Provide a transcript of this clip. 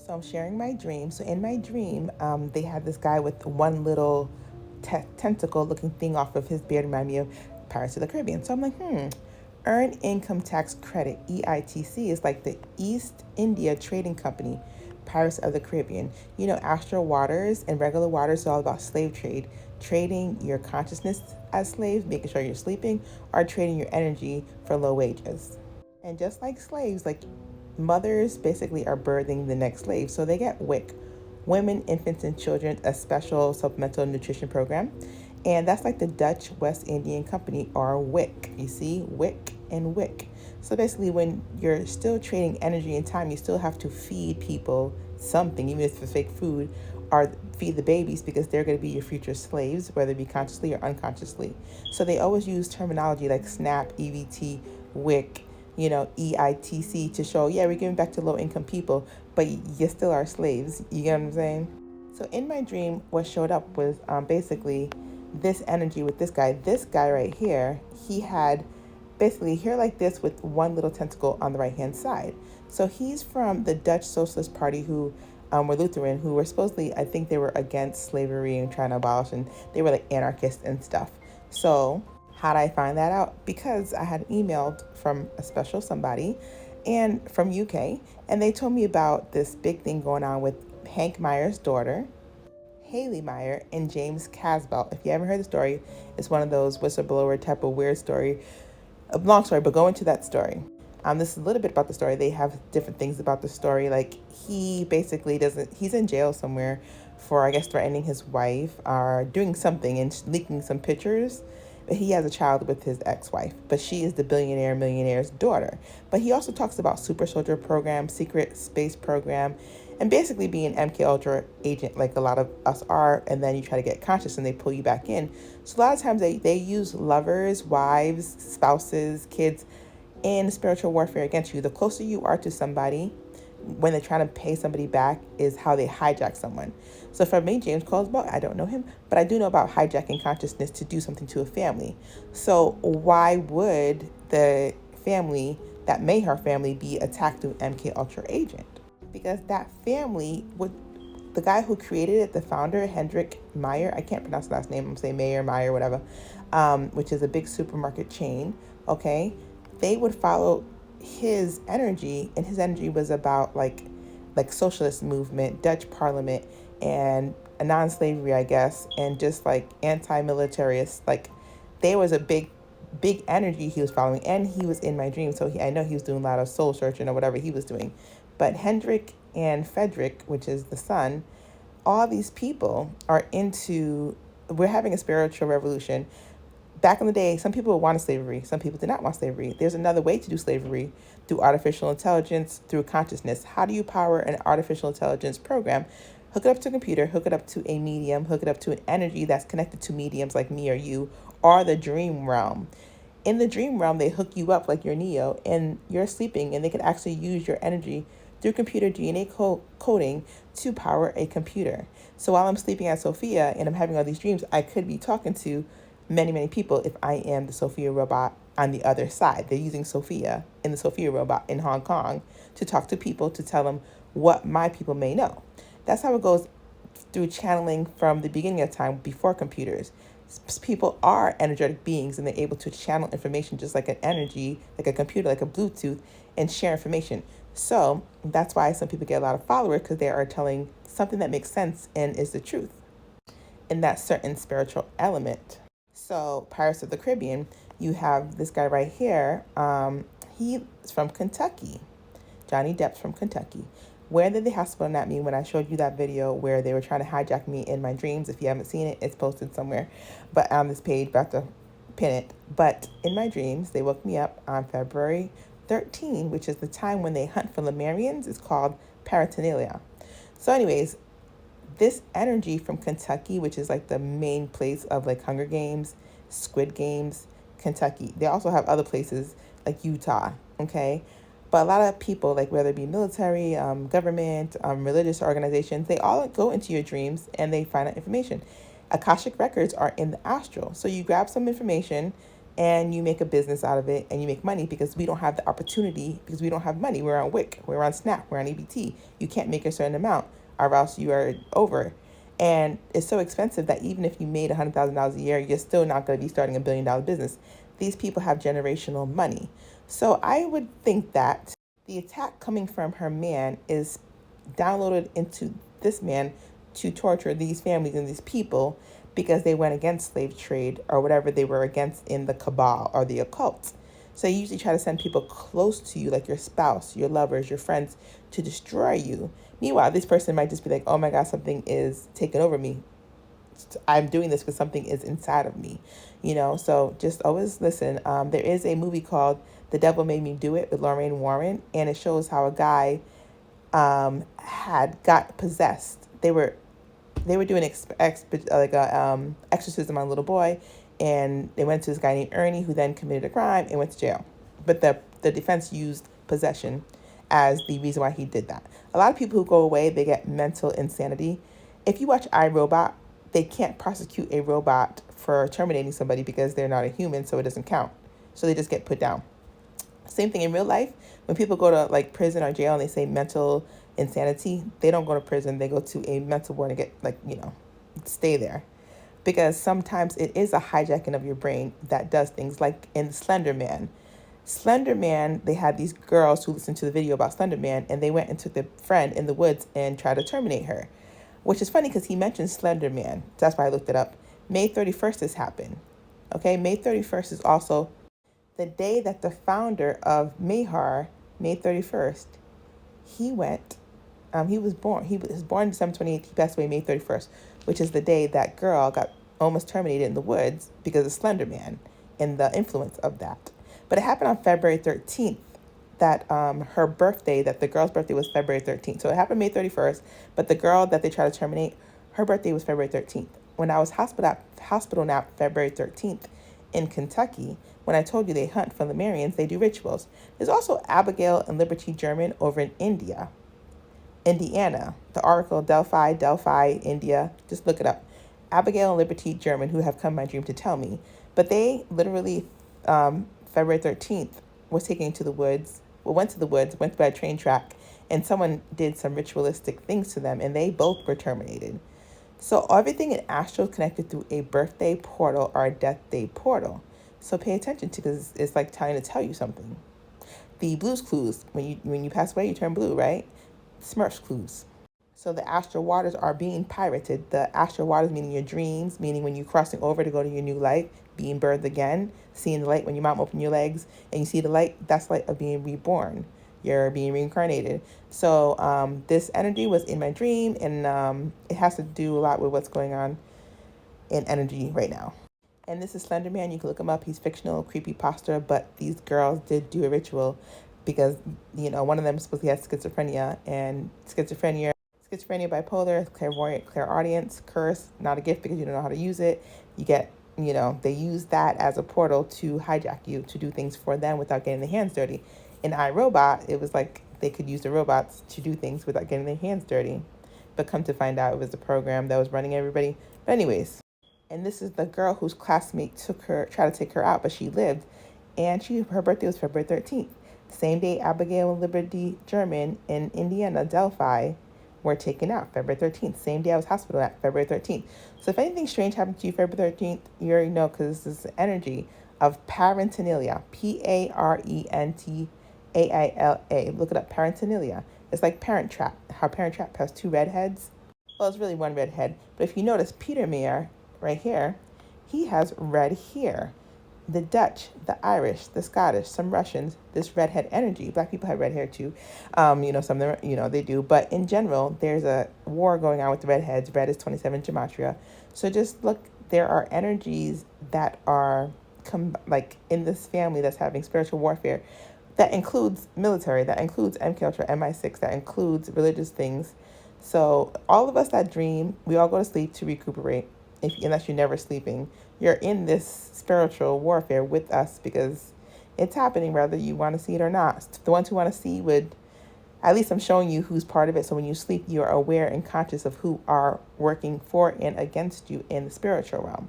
So I'm sharing my dream. So in my dream, they had this guy with one little tentacle looking thing off of his beard, remind me of Pirates of the Caribbean. So I'm like, Earned Income Tax Credit, EITC, is like the East India Trading Company, Pirates of the Caribbean. You know, astral waters and regular waters is all about slave trade, trading your consciousness as slaves, making sure you're sleeping, or trading your energy for low wages. And just like slaves, like mothers basically are birthing the next slave. So they get WIC, Women, Infants, and Children, a special supplemental nutrition program. And that's like the Dutch West Indian Company, or WIC. You see, WIC and WIC. So basically, when you're still trading energy and time, you still have to feed people something, even if it's fake food, or feed the babies because they're going to be your future slaves, whether it be consciously or unconsciously. So they always use terminology like SNAP, EBT, WIC, EITC to show, yeah, we're giving back to low income people, but you still are slaves. You get what I'm saying? So in my dream, what showed up was basically this energy with this guy. This guy right here, he had basically hair like this with one little tentacle on the right hand side. So he's from the Dutch Socialist Party who were Lutheran, who were supposedly, I think they were against slavery and trying to abolish, and they were like anarchists and stuff. So how did I find that out? Because I had emailed from a special somebody and from UK, and they told me about this big thing going on with Hank Meyer's daughter, Haley Meijer, and James Casbolt. If you haven't heard the story, it's one of those whistleblower type of weird story. A long story, but go into that story. This is a little bit about the story. They have different things about the story. Like he basically doesn't, he's in jail somewhere for, I guess, threatening his wife or doing something and leaking some pictures. But he has a child with his ex-wife, but she is the millionaire's daughter. But he also talks about super soldier program, secret space program, and basically being an MK Ultra agent like a lot of us are, and then you try to get conscious and they pull you back in. So a lot of times they use lovers, wives, spouses, kids in spiritual warfare against you. The closer you are to somebody when they're trying to pay somebody back is how they hijack someone. So for me, James Casbolt, I don't know him, but I do know about hijacking consciousness to do something to a family. So why would the family, that Meijer family, be attacked through MK Ultra agent? Because that family would, the guy who created it, the founder, Hendrik Meijer, I can't pronounce the last name, I'm saying Meijer, whatever, which is a big supermarket chain, okay? They would follow his energy, and his energy was about like socialist movement, Dutch parliament, and a non-slavery, I guess, and just like anti-militarist. Like there was a big energy he was following, and he was in my dream, so I know he was doing a lot of soul searching or whatever he was doing. But Hendrik and Frederick, which is the son, all these people are into, we're having a spiritual revolution. Back in the day, some people wanted slavery. Some people did not want slavery. There's another way to do slavery, through artificial intelligence, through consciousness. How do you power an artificial intelligence program? Hook it up to a computer, hook it up to a medium, hook it up to an energy that's connected to mediums like me or you, or the dream realm. In the dream realm, they hook you up like you're Neo, and you're sleeping, and they can actually use your energy through computer DNA coding to power a computer. So while I'm sleeping at Sophia and I'm having all these dreams, I could be talking to many people if I am the Sophia robot on the other side. They're using Sophia in the Sophia robot in Hong Kong to talk to people, to tell them what my people may know. That's how it goes through channeling from the beginning of time before computers. People are energetic beings, and they're able to channel information just like an energy, like a computer, like a Bluetooth, and share information. So that's why some people get a lot of followers, because they are telling something that makes sense and is the truth in that certain spiritual element. So Pirates of the Caribbean, you have this guy right here. He's from Kentucky. Johnny Depp's from Kentucky. Where did they hospital at me when I showed you that video where they were trying to hijack me in my dreams? If you haven't seen it, it's posted somewhere, but on this page, about to pin it. But in my dreams, they woke me up on February 13, which is the time when they hunt for Lemurians. It's called paraphernalia. So anyways, this energy from Kentucky, which is like the main place of like Hunger Games, Squid Games, Kentucky. They also have other places like Utah, okay? But a lot of people, like whether it be military, government, religious organizations, they all go into your dreams and they find out information. Akashic records are in the astral. So you grab some information, and you make a business out of it and you make money because we don't have the opportunity because we don't have money. We're on WIC, we're on SNAP, we're on EBT. You can't make a certain amount or else you are over. And it's so expensive that even if you made $100,000 a year, you're still not going to be starting $1 billion business. These people have generational money. So I would think that the attack coming from her man is downloaded into this man to torture these families and these people because they went against slave trade or whatever they were against in the cabal or the occult. So you usually try to send people close to you, like your spouse, your lovers, your friends, to destroy you. Meanwhile, this person might just be like, oh my God, something is taking over me. I'm doing this because something is inside of me, So just always listen. There is a movie called The Devil Made Me Do It with Lorraine Warren, and it shows how a guy had got possessed. They were doing exorcism on a little boy, and they went to this guy named Ernie, who then committed a crime and went to jail. But the defense used possession as the reason why he did that. A lot of people who go away, they get mental insanity. If you watch iRobot, they can't prosecute a robot for terminating somebody because they're not a human, so it doesn't count. So they just get put down. Same thing in real life. When people go to like prison or jail and they say mental insanity, they don't go to prison. They go to a mental ward and get stay there. Because sometimes it is a hijacking of your brain that does things like in Slender Man. Slender Man, they had these girls who listened to the video about Slender Man, and they went and took their friend in the woods and tried to terminate her. Which is funny because he mentioned Slender Man. That's why I looked it up. May 31st this happened. Okay, May 31st is also the day that the founder of Meijer, May 31st, he was born. He was born December 28th. He passed away May 31st, which is the day that girl got almost terminated in the woods because of Slender Man and the influence of that. But it happened on February 13th, that her birthday, that the girl's birthday was February 13th. So it happened May 31st, but the girl that they tried to terminate, her birthday was February 13th. When I was hospital nap February 13th in Kentucky, when I told you they hunt for Lemurians, they do rituals. There's also Abigail and Liberty German over in Indiana. The oracle Delphi, India. Just look it up. Abigail and Liberty German, who have come in my dream to tell me. But they literally, February 13th, was taken to the woods, went by a train track, and someone did some ritualistic things to them, and they both were terminated. So everything in astral is connected through a birthday portal or a death day portal. So pay attention to, because it's like trying to tell you something. The Blue's Clues, when you pass away, you turn blue, right? Smurf's Clues. So the astral waters are being pirated. The astral waters meaning your dreams, meaning when you're crossing over to go to your new life, being birthed again, seeing the light when your mom opened your legs and you see the light, that's light of being reborn. You're being reincarnated. So this energy was in my dream, and it has to do a lot with what's going on in energy right now. And this is Slender Man. You can look him up. He's fictional, creepypasta, but these girls did do a ritual because, one of them supposedly has schizophrenia, and schizophrenia, bipolar, clairvoyant, clairaudience, curse, not a gift because you don't know how to use it. You get, they use that as a portal to hijack you, to do things for them without getting their hands dirty. In iRobot, it was like they could use the robots to do things without getting their hands dirty. But come to find out, it was the program that was running everybody. But anyways, and this is the girl whose classmate tried to take her out, but she lived. And her birthday was February 13th. Same day Abigail and Liberty German in Indiana, Delphi, were taken out, February 13th. Same day I was hospital at February 13th. So if anything strange happened to you February 13th, you already know, because this is the energy of parentinalia, Parentaila. Look it up, parentinalia. It's like Parent Trap, how Parent Trap has two redheads. Well, it's really one redhead. But if you notice, Peter Meijer, right here, he has red hair. The Dutch, the Irish, the Scottish, some Russians, this redhead energy. Black people have red hair too. Some of them, they do. But in general, there's a war going on with the redheads. Red is 27 gematria. So just look, there are energies that are like in this family that's having spiritual warfare. That includes military, that includes MK Ultra, MI6, that includes religious things. So all of us that dream, we all go to sleep to recuperate. Unless you're never sleeping, you're in this spiritual warfare with us because it's happening whether you want to see it or not. The ones who want to see would, at least I'm showing you who's part of it. So when you sleep, you're aware and conscious of who are working for and against you in the spiritual realm.